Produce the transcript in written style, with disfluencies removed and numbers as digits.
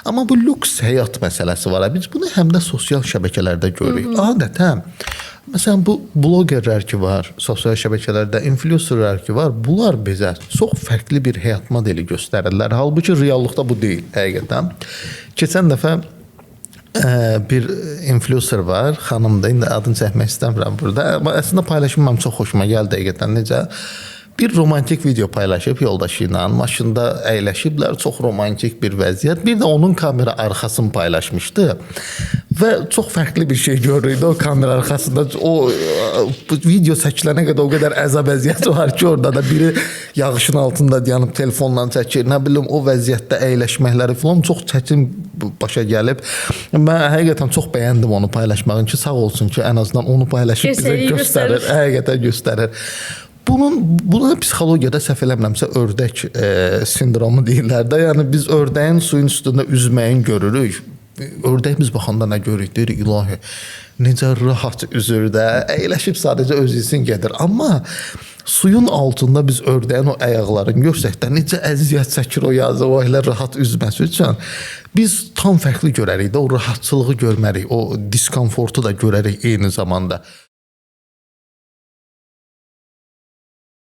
Amma bu lüks həyat məsələsi var. Biz bunu həm də sosial şəbəkələrdə görürük. Adətən məsələn bu bloqerlər ki var, sosial şəbəkələrdə influencerlər ki var, bunlar bizə çox fərqli bir həyat modeli göstərirlər. Halbuki reallıqda bu deyil həqiqətən. Keçən dəfə bir influencer var, xanımdır. İndi adını çəkmək istəmirəm burada. Amma əslində paylaşım mənim çox xoşuma gəldi həqiqətən. Necə? Bir romantik video paylaşıb yoldaşı ilə, maşında əyləşiblər, çox romantik bir vəziyyət. Bir də onun kamera arxasını paylaşmışdı və çox fərqli bir şey görürdü o kamera arxasında. O video çəkilənə qədər o qədər əzab əziyyət var ki, orada da biri yağışın altında dayanıb telefonla çəkir. Nə bilim o vəziyyətdə əyləşməkləri falan çox çətin başa gəlib. Mən həqiqətən çox bəyəndim onu paylaşmağını ki, sağ olsun ki, ən azından onu paylaşıb bizə göstərir. Həqiqətən göstərir. Buna psixologiyada səhv eləmirəmsə ördək sindromu deyirlər də. Yəni biz ördəyin suyun üstündə üzməyin görürük. Ördək biz baxanda nə görürük? Deyirik, ilahi, necə rahat üzür də, əyləşib sadəcə öz üçün gedir. Amma suyun altında biz ördəyin o ayaqlarını görsək də necə əziyyət çəkir o yazı, o elə rahat üzməsi üçün biz tam fərqli görərik də, o rahatçılığı görmərik, o diskomfortu da görərik eyni zamanda.